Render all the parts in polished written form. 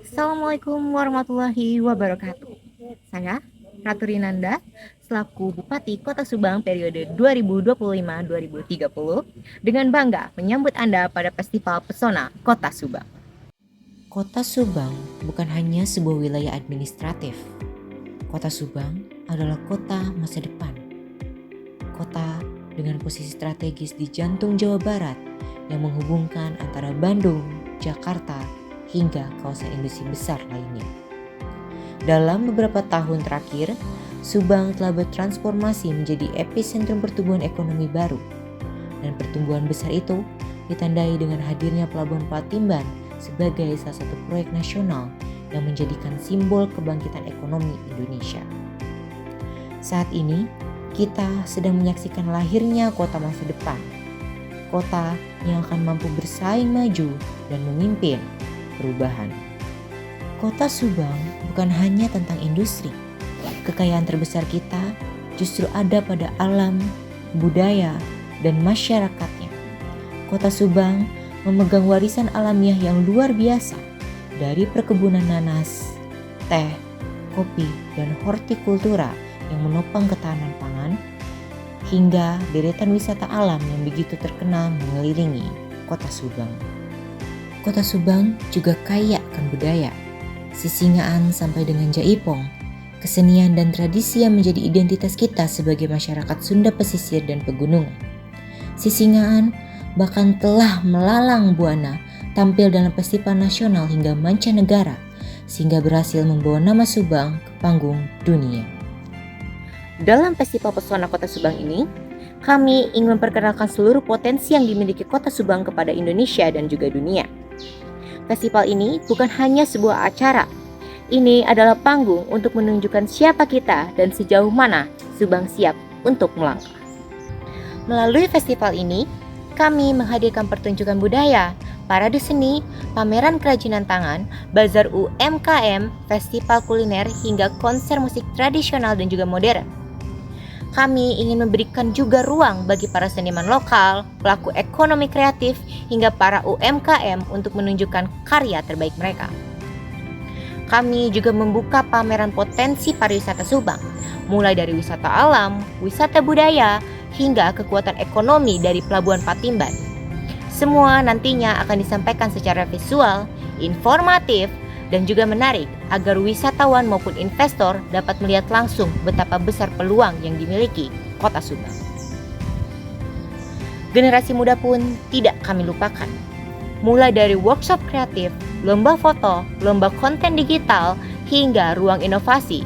Assalamualaikum warahmatullahi wabarakatuh. Saya Ratu Rinanda selaku Bupati Kota Subang periode 2025-2030 dengan bangga menyambut Anda pada Festival Pesona Kota Subang. Kota Subang bukan hanya sebuah wilayah administratif. Kota Subang adalah kota masa depan. Kota dengan posisi strategis di jantung Jawa Barat yang menghubungkan antara Bandung, Jakarta, hingga kawasan industri besar lainnya. Dalam beberapa tahun terakhir, Subang telah bertransformasi menjadi epicentrum pertumbuhan ekonomi baru. Dan pertumbuhan besar itu ditandai dengan hadirnya Pelabuhan Patimban sebagai salah satu proyek nasional yang menjadikan simbol kebangkitan ekonomi Indonesia. Saat ini, kita sedang menyaksikan lahirnya kota masa depan. Kota yang akan mampu bersaing maju dan memimpin perubahan. Kota Subang bukan hanya tentang industri. Kekayaan terbesar kita justru ada pada alam, budaya, dan masyarakatnya. Kota Subang memegang warisan alamiah yang luar biasa dari perkebunan nanas, teh, kopi, dan hortikultura yang menopang ketahanan pangan hingga deretan wisata alam yang begitu terkenal mengelilingi Kota Subang. Kota Subang juga kaya akan budaya. Sisingaan sampai dengan Jaipong, kesenian dan tradisi yang menjadi identitas kita sebagai masyarakat Sunda pesisir dan pegunungan. Sisingaan bahkan telah melalang buana tampil dalam festival nasional hingga mancanegara sehingga berhasil membawa nama Subang ke panggung dunia. Dalam Festival Pesona Kota Subang ini, kami ingin memperkenalkan seluruh potensi yang dimiliki Kota Subang kepada Indonesia dan juga dunia. Festival ini bukan hanya sebuah acara. Ini adalah panggung untuk menunjukkan siapa kita dan sejauh mana Subang siap untuk melangkah. Melalui festival ini, kami menghadirkan pertunjukan budaya, parade seni, pameran kerajinan tangan, bazar UMKM, festival kuliner, hingga konser musik tradisional dan juga modern. Kami ingin memberikan juga ruang bagi para seniman lokal, pelaku ekonomi kreatif, hingga para UMKM untuk menunjukkan karya terbaik mereka. Kami juga membuka pameran potensi pariwisata Subang, mulai dari wisata alam, wisata budaya, hingga kekuatan ekonomi dari Pelabuhan Patimban. Semua nantinya akan disampaikan secara visual, informatif, dan juga menarik agar wisatawan maupun investor dapat melihat langsung betapa besar peluang yang dimiliki Kota Subang. Generasi muda pun tidak kami lupakan. Mulai dari workshop kreatif, lomba foto, lomba konten digital, hingga ruang inovasi,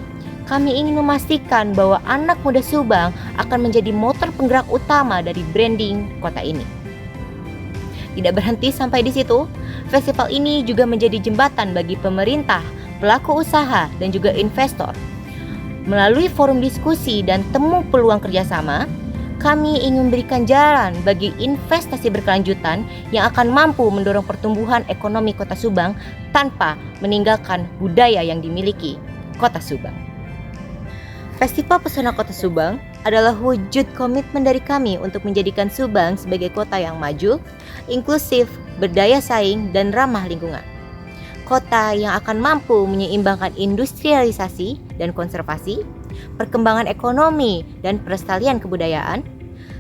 kami ingin memastikan bahwa anak muda Subang akan menjadi motor penggerak utama dari branding kota ini. Tidak berhenti sampai di situ, festival ini juga menjadi jembatan bagi pemerintah, pelaku usaha, dan juga investor. Melalui forum diskusi dan temu peluang kerjasama, kami ingin memberikan jalan bagi investasi berkelanjutan yang akan mampu mendorong pertumbuhan ekonomi Kota Subang tanpa meninggalkan budaya yang dimiliki Kota Subang. Festival Pesona Kota Subang adalah wujud komitmen dari kami untuk menjadikan Subang sebagai kota yang maju, inklusif, berdaya saing, dan ramah lingkungan. Kota yang akan mampu menyeimbangkan industrialisasi dan konservasi, perkembangan ekonomi dan pelestarian kebudayaan,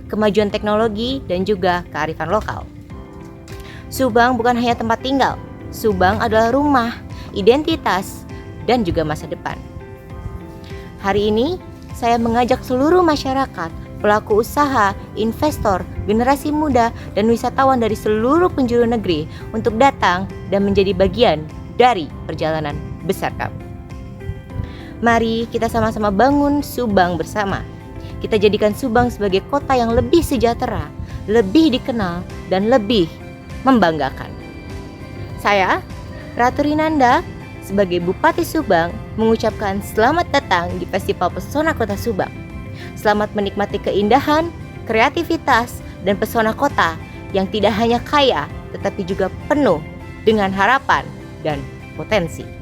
kemajuan teknologi, dan juga kearifan lokal. Subang bukan hanya tempat tinggal, Subang adalah rumah, identitas, dan juga masa depan. Hari ini, saya mengajak seluruh masyarakat, pelaku usaha, investor, generasi muda, dan wisatawan dari seluruh penjuru negeri untuk datang dan menjadi bagian dari perjalanan besar kami. Mari kita sama-sama bangun Subang bersama. Kita jadikan Subang sebagai kota yang lebih sejahtera, lebih dikenal, dan lebih membanggakan. Saya, Ratu Rinanda, sebagai Bupati Subang, mengucapkan selamat datang di Festival Pesona Kota Subang. Selamat menikmati keindahan, kreativitas, dan pesona kota yang tidak hanya kaya, tetapi juga penuh dengan harapan dan potensi.